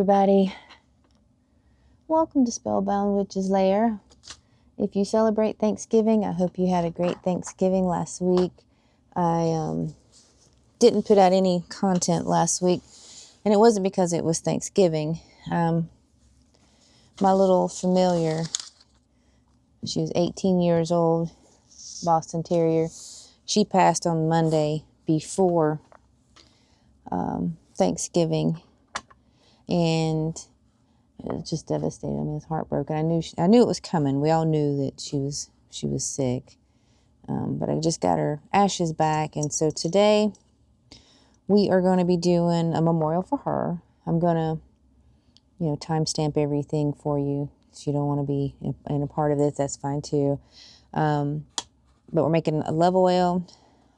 everybody. Welcome to Spellbound Witch's Lair. If you celebrate Thanksgiving, I hope you had a great Thanksgiving last week. I didn't put out any content last week, and it wasn't because it was Thanksgiving. My little familiar, she was 18 years old, Boston Terrier. She passed on Monday before Thanksgiving, and it was just devastating. I mean, it's heartbroken. I knew it was coming. We all knew that she was sick, but I just got her ashes back, and so today we are going to be doing a memorial for her. I'm gonna, timestamp everything for you. If you don't want to be in a part of this, that's fine too. But we're making a love oil,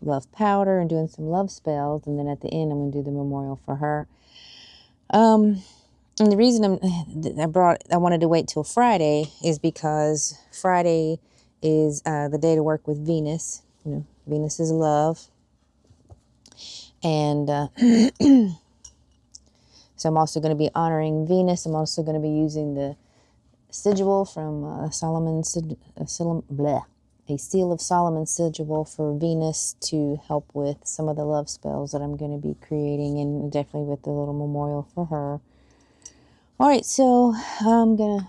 love powder, and doing some love spells. And then at the end, I'm going to do the memorial for her. And the reason I wanted to wait till Friday is because Friday is the day to work with Venus. Venus is love. And so I'm also going to be honoring Venus. I'm also going to be using the sigil from a Seal of Solomon sigil for Venus to help with some of the love spells that I'm going to be creating, and definitely with the little memorial for her. All right, so I'm going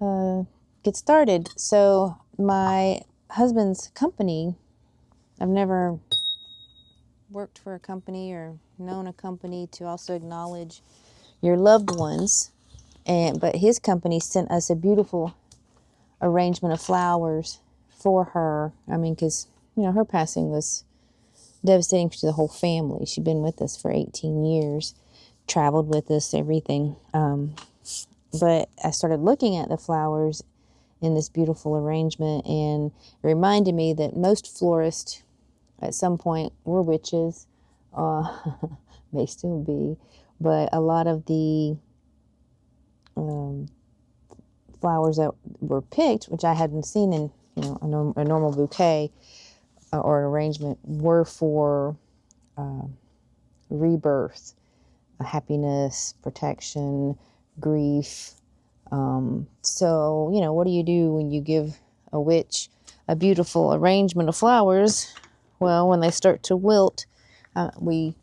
to get started. So my husband's company, I've never worked for a company or known a company to also acknowledge your loved ones, but his company sent us a beautiful arrangement of flowers for her. I mean, because her passing was devastating to the whole family. She'd been with us for 18 years, traveled with us, everything. But I started looking at the flowers in this beautiful arrangement, and it reminded me that most florists at some point were witches, may still be, but a lot of the flowers that were picked, which I hadn't seen in a normal bouquet or arrangement, were for rebirth, happiness, protection, grief. So what do you do when you give a witch a beautiful arrangement of flowers? Well, when they start to wilt, we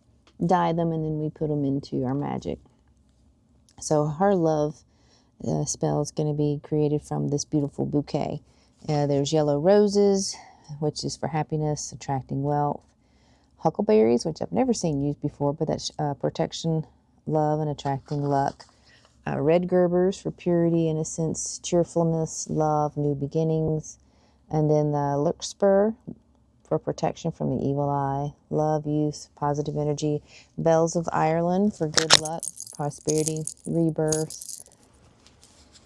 dye them and then we put them into our magic. So her love spell is going to be created from this beautiful bouquet. There's yellow roses, which is for happiness, attracting wealth. Huckleberries, which I've never seen used before, but that's protection, love, and attracting luck. Red gerbers for purity, innocence, cheerfulness, love, new beginnings. And then the larkspur for protection from the evil eye, love, youth, positive energy. Bells of Ireland for good luck, prosperity, rebirth,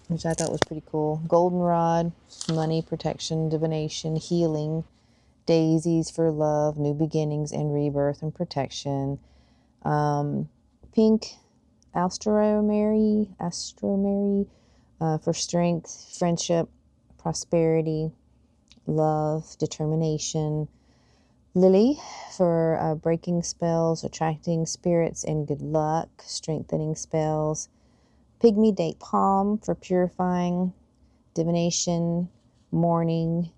which I thought was pretty cool. Goldenrod, money, protection, divination, healing. Daisies for love, new beginnings, and rebirth and protection. Pink, astromary for strength, friendship, prosperity, love, determination. Lily for breaking spells, attracting spirits, and good luck, strengthening spells. Pygmy date palm for purifying, divination, mourning.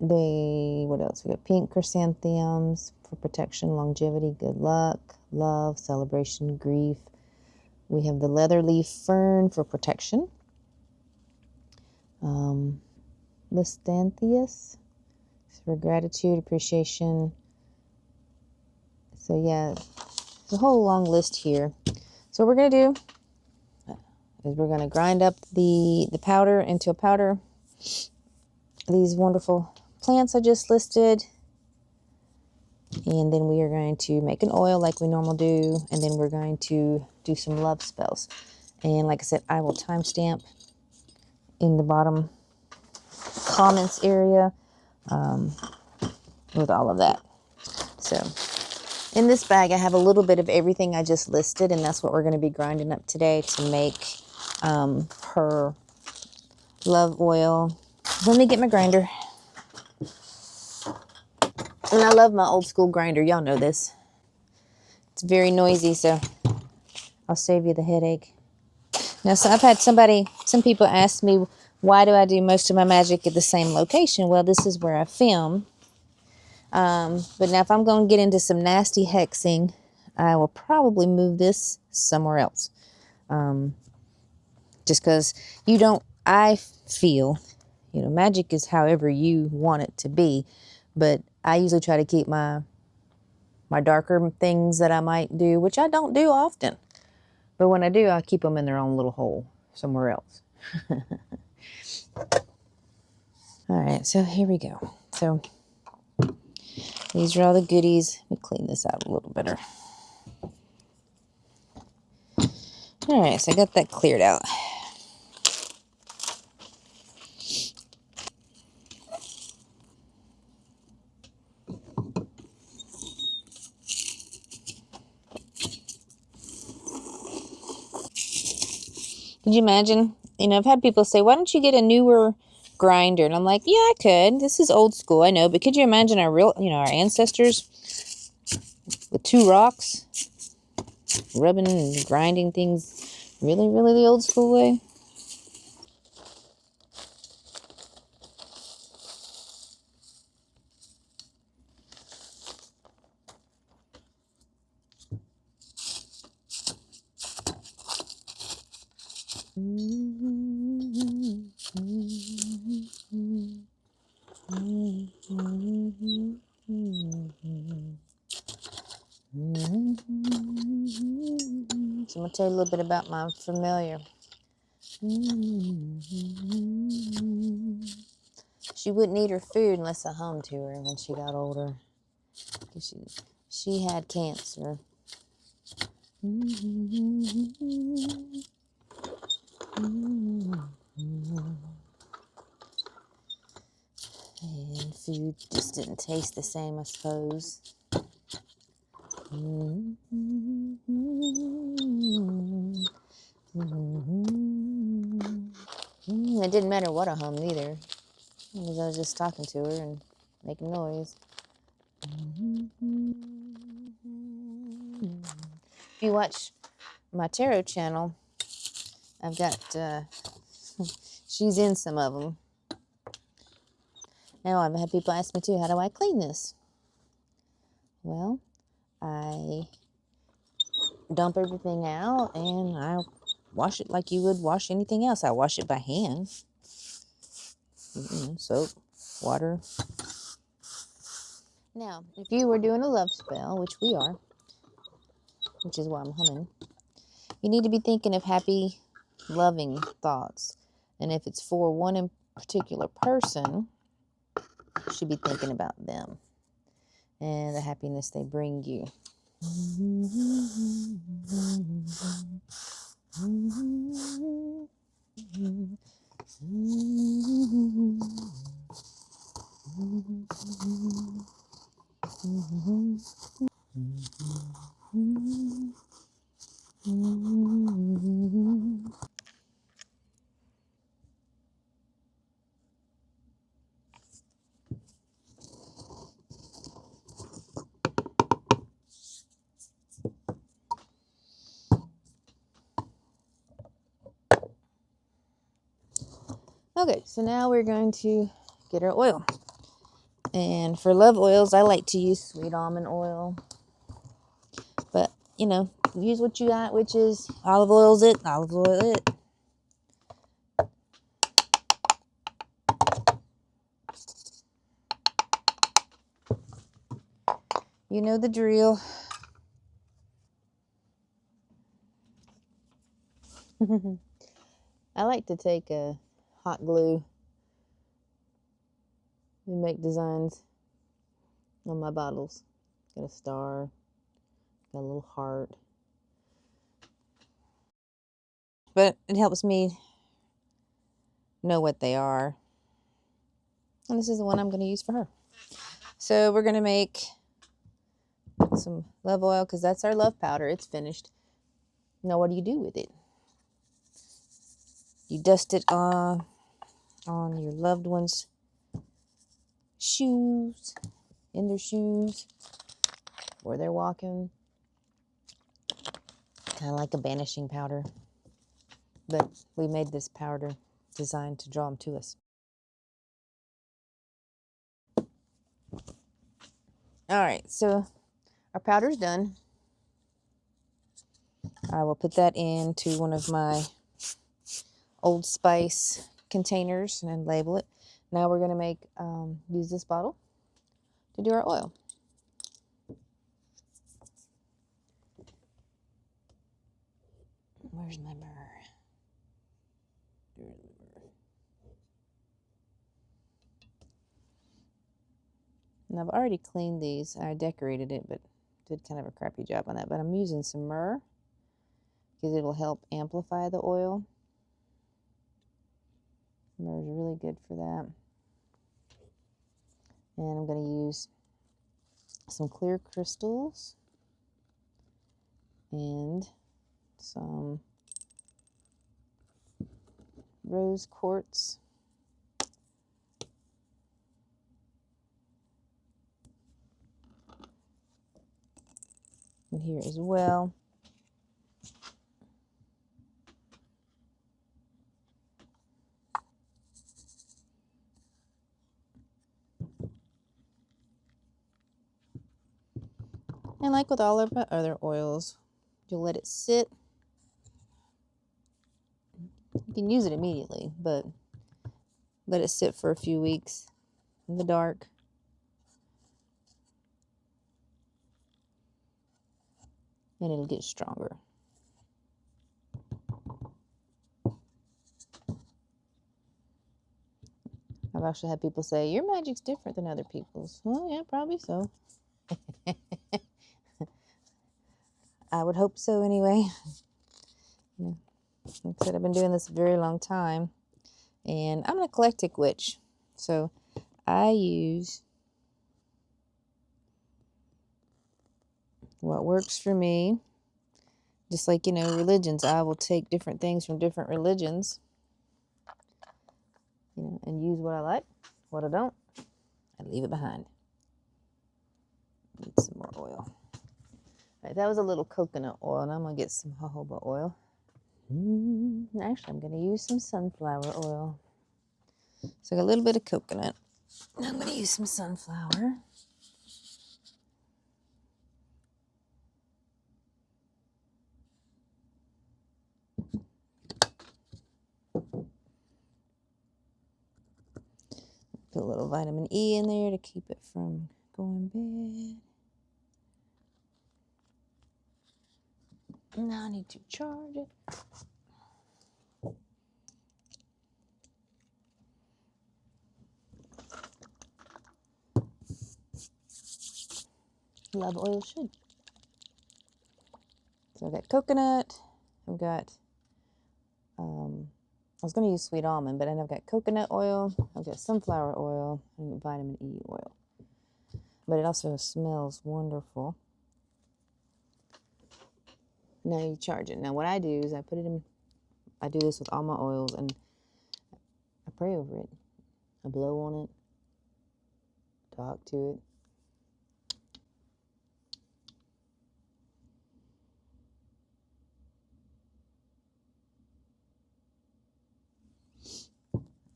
What else? We got pink chrysanthemums for protection, longevity, good luck, love, celebration, grief. We have the leather leaf fern for protection. Listanthius for gratitude, appreciation. So yeah, there's a whole long list here. So what we're going to do is we're going to grind up the powder into a powder. These wonderful plants I just listed. And then we are going to make an oil like we normally do. And then we're going to do some love spells. And like I said, I will timestamp in the bottom comments area with all of that. So in this bag, I have a little bit of everything I just listed, and that's what we're going to be grinding up today to make her love oil. Let me get my grinder. And I love my old school grinder. Y'all know this. It's very noisy, so I'll save you the headache. Now, so I've had some people ask me, why do I do most of my magic at the same location? Well, this is where I film. But now if I'm going to get into some nasty hexing, I will probably move this somewhere else. Just because I feel, magic is however you want it to be. But I usually try to keep my darker things that I might do, which I don't do often. But when I do, I keep them in their own little hole somewhere else. All right, so here we go. So these are all the goodies. Let me clean this out a little better. All right, so I got that cleared out. Could you imagine? I've had people say, why don't you get a newer grinder? And I'm like, yeah, I could. This is old school, I know. But could you imagine our ancestors with 2 rocks rubbing and grinding things really, really the old school way? So I'm going to tell you a little bit about my familiar. She wouldn't eat her food unless I hummed to her when she got older. She had cancer. And food just didn't taste the same, I suppose. It didn't matter what I hummed either, because I was just talking to her and making noise. If you watch my tarot channel, I've got, she's in some of them. Now, I've had people ask me too, how do I clean this? Well, I dump everything out and I wash it like you would wash anything else. I wash it by hand. Soap, water. Now, if you were doing a love spell, which we are, which is why I'm humming, you need to be thinking of happy, loving thoughts. And if it's for one in particular person, you should be thinking about them and the happiness they bring you. Okay, so now we're going to get our oil. And for love oils, I like to use sweet almond oil. But, use what you got, which is olive oil it. You know the drill. I like to take a hot glue and make designs on my bottles. Got a star, got a little heart. But it helps me know what they are. And this is the one I'm going to use for her. So we're going to make some love oil because that's our love powder. It's finished. Now what do you do with it? You dust it on your loved one's shoes, in their shoes, where they're walking. kind of like a banishing powder. But we made this powder designed to draw them to us. All right, so our powder's done. I will put that into one of my Old Spice containers and label it. Now we're going to make use this bottle to do our oil. Where's my myrrh? And I've already cleaned these. I decorated it, but did kind of a crappy job on that. But I'm using some myrrh because it'll help amplify the oil. Myrrh is really good for that. And I'm going to use some clear crystals and some rose quartz. In here as well. And like with all of our other oils, you'll let it sit. You can use it immediately, but let it sit for a few weeks in the dark. And it'll get stronger. I've actually had people say, your magic's different than other people's. Well, yeah, probably so. I would hope so anyway. Like I said, I've been doing this a very long time. And I'm an eclectic witch. So I use what works for me. Just like, you know, religions. I will take different things from different religions. You know, and use what I like. What I don't, I leave it behind. Need some more oil. All right, that was a little coconut oil, and I'm going to get some jojoba oil. Actually, I'm going to use some sunflower oil. So I got a little bit of coconut. Now I'm going to use some sunflower. Put a little vitamin E in there to keep it from going bad. Now I need to charge it. Love oil should. So I've got coconut. I've got, I was going to use sweet almond, but then I've got coconut oil. I've got sunflower oil and vitamin E oil. But it also smells wonderful. Now you charge it. Now what I do is I put it in, I do this with all my oils, and I pray over it. I blow on it, talk to it.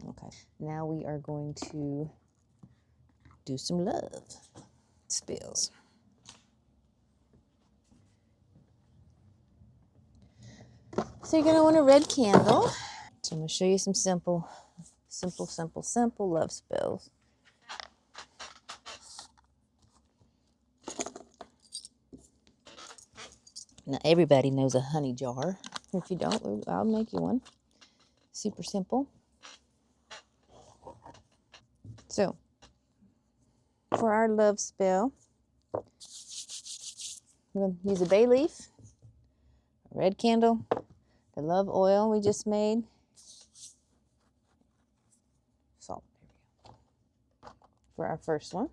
Okay, now we are going to do some love spells. So you're going to want a red candle. So I'm going to show you some simple love spells. Now everybody knows a honey jar. If you don't, I'll make you one. Super simple. So for our love spell, we're going to use a bay leaf, a red candle, the love oil we just made, salt. There we go. For our first one.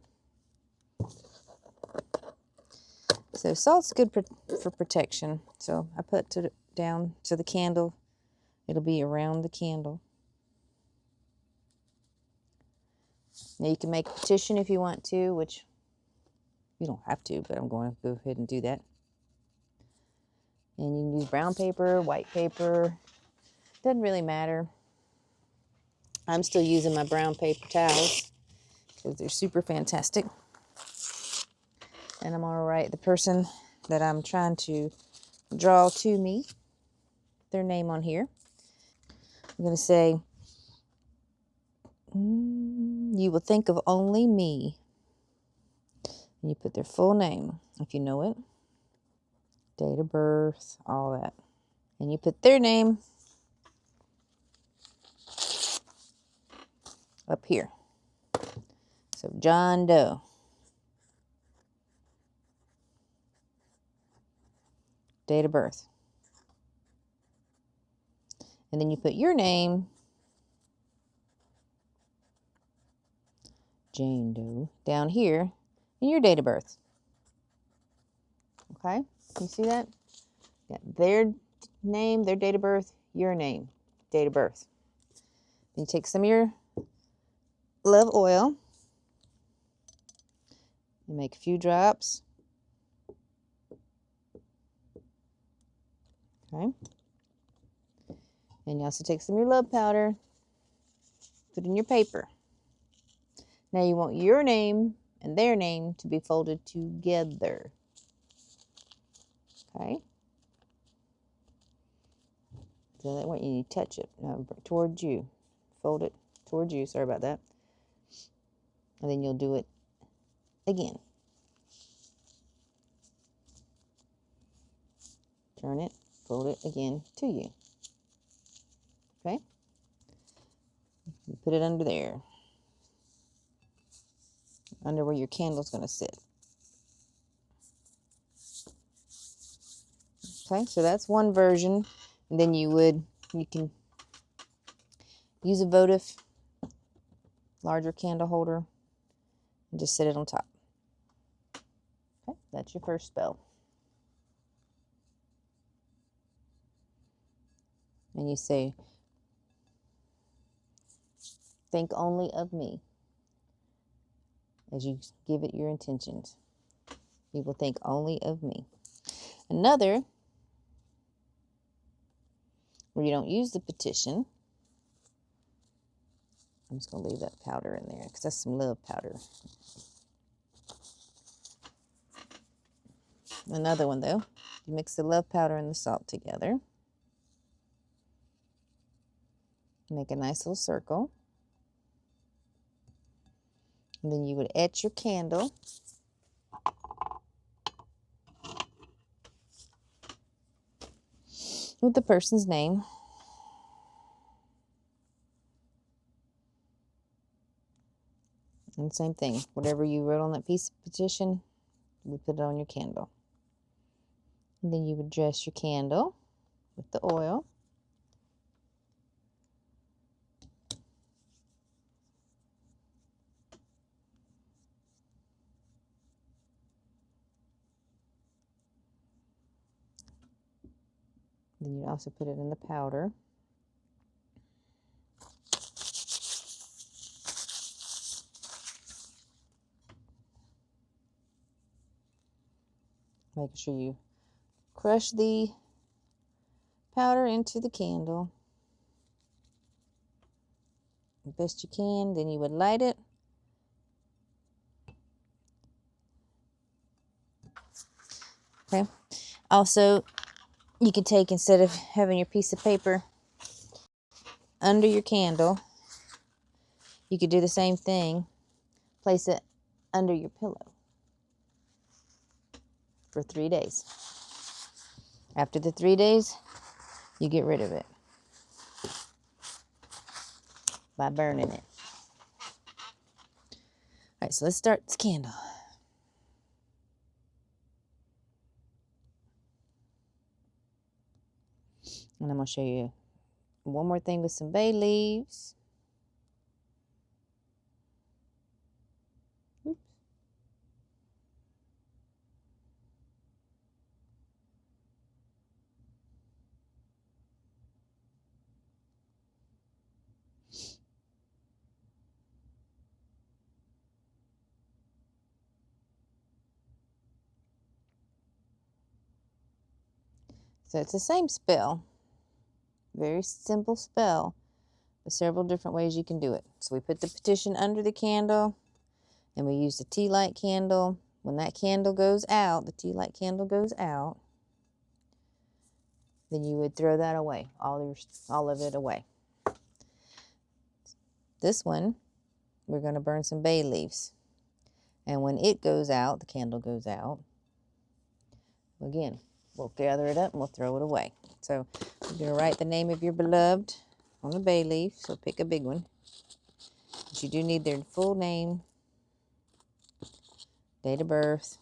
So salt's good for protection. So I put it down to the candle. It'll be around the candle. Now you can make a petition if you want to, which you don't have to, but I'm going to go ahead and do that. And you can use brown paper, white paper. Doesn't really matter. I'm still using my brown paper towels because they're super fantastic. And I'm going to write the person that I'm trying to draw to me, their name on here. I'm going to say, you will think of only me. And you put their full name, if you know it, date of birth, all that. And you put their name up here. So John Doe. Date of birth. And then you put your name, Jane Doe, down here and your date of birth. Okay? You see that? Yeah, their name, their date of birth, your name, date of birth. Then you take some of your love oil and make a few drops. Okay? And you also take some of your love powder, put in your paper. Now you want your name and their name to be folded together. Okay? So that way you touch it towards you. Fold it towards you. Sorry about that. And then you'll do it again. Turn it, fold it again to you. Okay? You put it under there. Under where your candle's going to sit. Okay, so that's one version. And then you can use a votive larger candle holder and just set it on top. Okay, that's your first spell. And you say, think only of me. As you give it your intentions, you will think only of me. Another, where you don't use the petition, I'm just going to leave that powder in there because that's some love powder. Another one, though, you mix the love powder and the salt together. Make a nice little circle. And then you would etch your candle with the person's name. And same thing, whatever you wrote on that piece of petition, you would put it on your candle. And then you would dress your candle with the oil. Then you'd also put it in the powder. Making sure you crush the powder into the candle the best you can. Then you would light it. Okay. Also, you could take, instead of having your piece of paper under your candle, you could do the same thing. Place it under your pillow for 3 days. After the 3 days, you get rid of it by burning it. All right, so let's start this candle. And I'm going to show you one more thing with some bay leaves. Oops. So it's the same spell. Very simple spell. But several different ways you can do it. So we put the petition under the candle. And we use the tea light candle. When that candle goes out, the tea light candle goes out, then you would throw that away, all of it away. This one, we're going to burn some bay leaves. And when it goes out, the candle goes out, again, we'll gather it up and we'll throw it away. So you're going to write the name of your beloved on a bay leaf. So pick a big one. But you do need their full name, date of birth,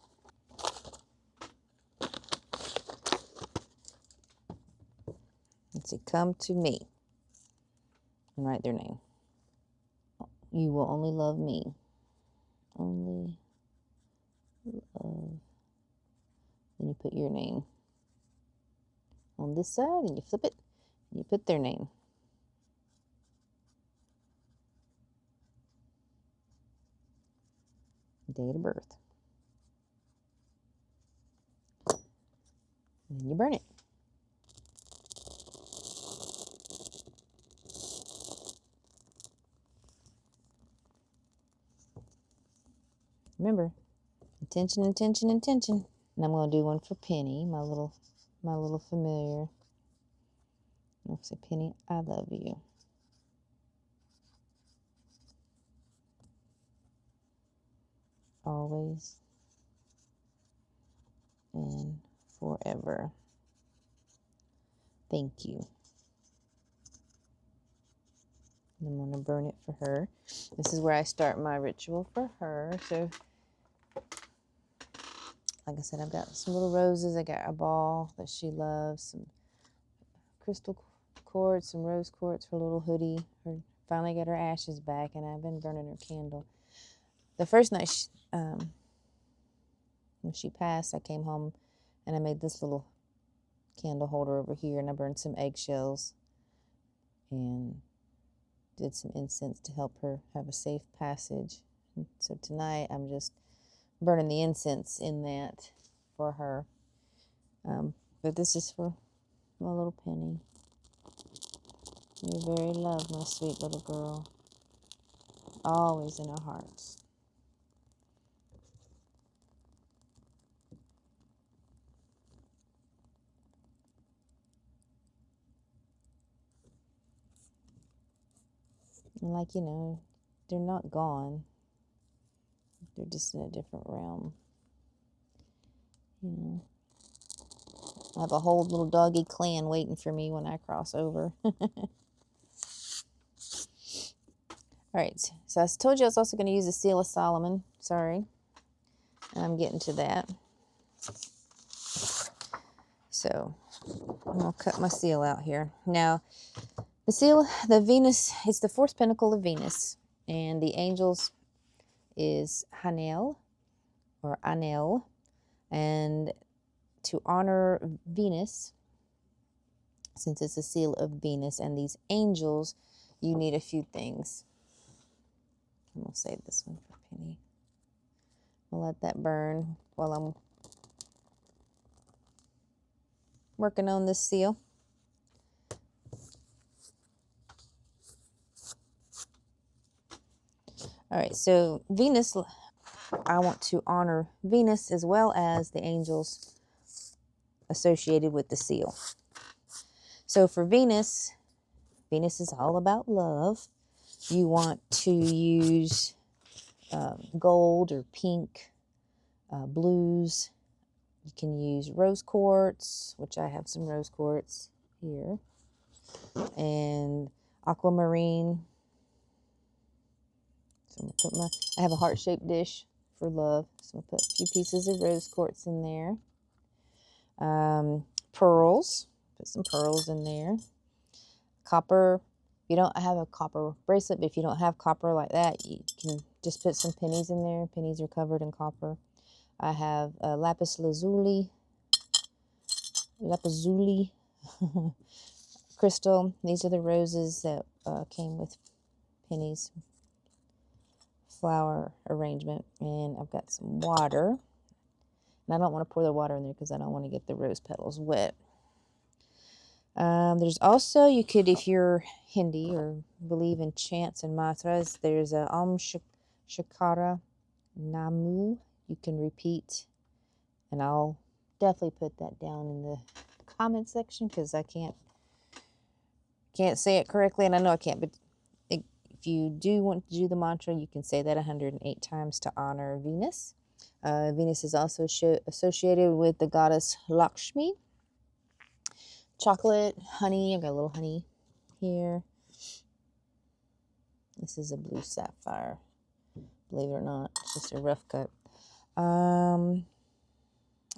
let's see, come to me, and write their name. You will only love me. Only love. Then you put your name on this side, and you flip it, and you put their name. Date of birth. And then you burn it. Remember, intention, intention, intention. And I'm going to do one for Penny, my little familiar. I'll say, Penny, I love you. Always and forever. Thank you. And I'm going to burn it for her. This is where I start my ritual for her. So, like I said, I've got some little roses. I got a ball that she loves, some crystal quartz, some rose quartz for little hoodie. Her finally got her ashes back, and I've been burning her candle. The first night when she passed, I came home and I made this little candle holder over here, and I burned some eggshells and did some incense to help her have a safe passage. And so tonight I'm just burning the incense in that for her. But this is for my little Penny. You're very loved, my sweet little girl. Always in our hearts. And like, they're not gone. They're just in a different realm. I have a whole little doggy clan waiting for me when I cross over. All right, so I told you I was also going to use the Seal of Solomon. Sorry. And I'm getting to that. So I'm going to cut my seal out here. Now, the seal, the Venus, it's the fourth pinnacle of Venus. And the angels is Hanel or Anel. And to honor Venus, since it's a seal of Venus and these angels, you need a few things. I'm going to save this one for Penny. I'll let that burn while I'm working on this seal. All right, so Venus, I want to honor Venus as well as the angels associated with the seal. So for Venus, Venus is all about love. You want to use gold or pink, blues. You can use rose quartz, which I have some rose quartz here, and aquamarine. So I'm gonna put I have a heart-shaped dish for love, so I'll put a few pieces of rose quartz in there. Pearls, put some pearls in there. Copper. If you don't have a copper bracelet, but if you don't have copper like that, you can just put some pennies in there. Pennies are covered in copper. I have lapis lazuli crystal. These are the roses that came with Penny's flower arrangement. And I've got some water. And I don't want to pour the water in there because I don't want to get the rose petals wet. There's also, you could, if you're Hindi or believe in chants and mantras, there's a Shakara Namu you can repeat. And I'll definitely put that down in the comment section because I can't say it correctly, and I know I can't, but if you do want to do the mantra, you can say that 108 times to honor Venus. Venus is also associated with the goddess Lakshmi. Chocolate, honey, I've got a little honey here. This is a blue sapphire, believe it or not. It's just a rough cut.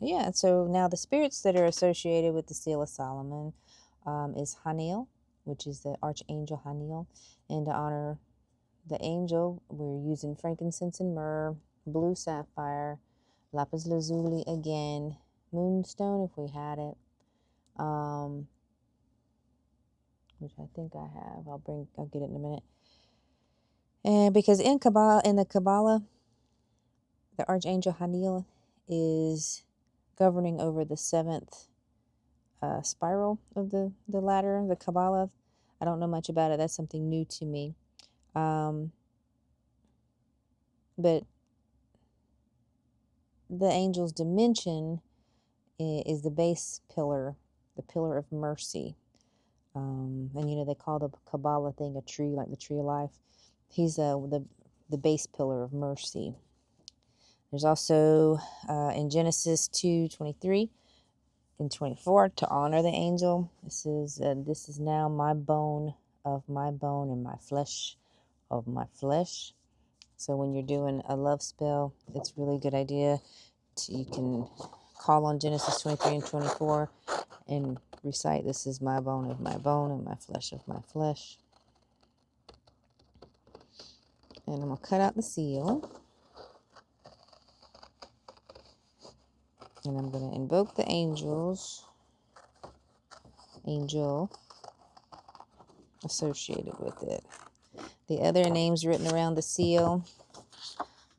Yeah, so now the spirits that are associated with the Seal of Solomon is Haniel, which is the Archangel Haniel. And to honor the angel, we're using frankincense and myrrh, blue sapphire, lapis lazuli again, moonstone if we had it, which I think I have. I'll get it in a minute. And because in the Kabbalah, the Archangel Haniel is governing over the seventh spiral of the ladder, the Kabbalah. I don't know much about it. That's something new to me. But the angel's dimension is the base pillar, the pillar of mercy. And they call the Kabbalah thing a tree, like the tree of life. He's the base pillar of mercy. There's also in Genesis 2:23 and 24 to honor the angel. This is now my bone of my bone and my flesh of my flesh. So when you're doing a love spell, it's a really good idea. You can call on Genesis 23 and 24 and recite, this is my bone of my bone and my flesh of my flesh. And I'm going to cut out the seal. And I'm going to invoke the angel associated with it. The other names written around the seal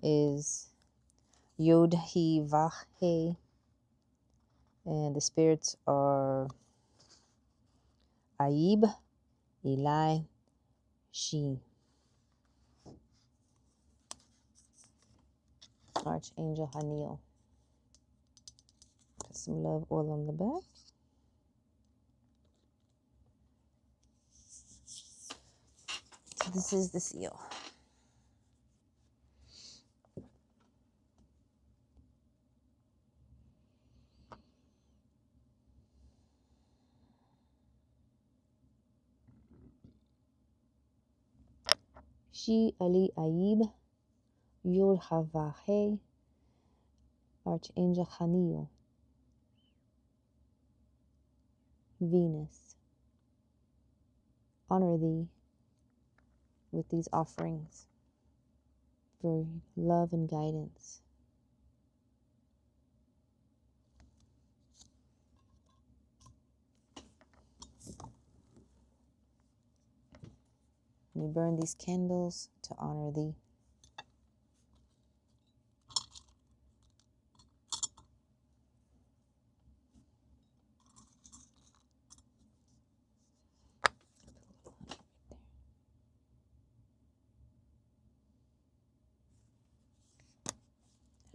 is Yod He Vah He. And the spirits are Aib, Eli, She. Archangel Haniel. Put some love oil on the back. So this is the seal. She Ali Aib, Yod Havahe, Archangel Haniel, Venus. Honor thee with these offerings for love and guidance. We burn these candles to honor thee.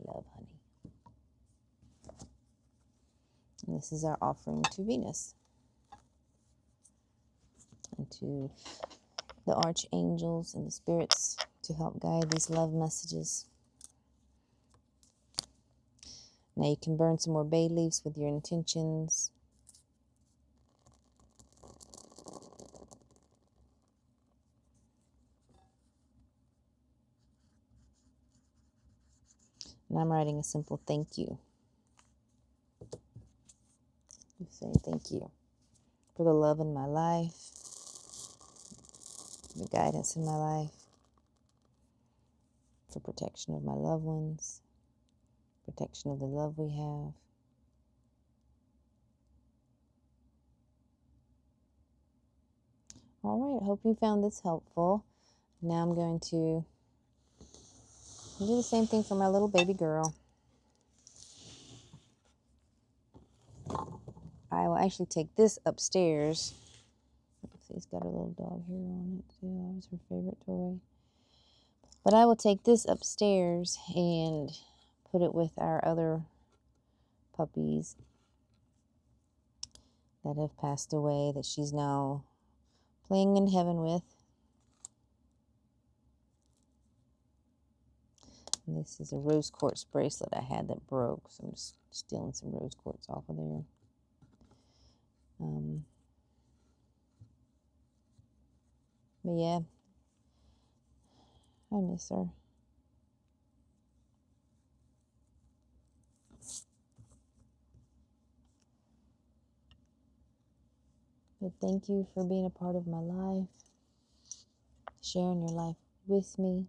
Love, honey. And this is our offering to Venus and to the archangels and the spirits to help guide these love messages. Now you can burn some more bay leaves with your intentions. And I'm writing a simple thank you. Just saying thank you for the love in my life, the guidance in my life, for protection of my loved ones, protection of the love we have. All right, I hope you found this helpful. Now I'm going to do the same thing for my little baby girl. I will actually take this upstairs. See, it's got a little dog hair on it too. That was her favorite toy. But I will take this upstairs and put it with our other puppies that have passed away, that she's now playing in heaven with. And this is a rose quartz bracelet I had that broke, so I'm just stealing some rose quartz off of there. But yeah, I miss her. But thank you for being a part of my life, sharing your life with me.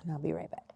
And I'll be right back.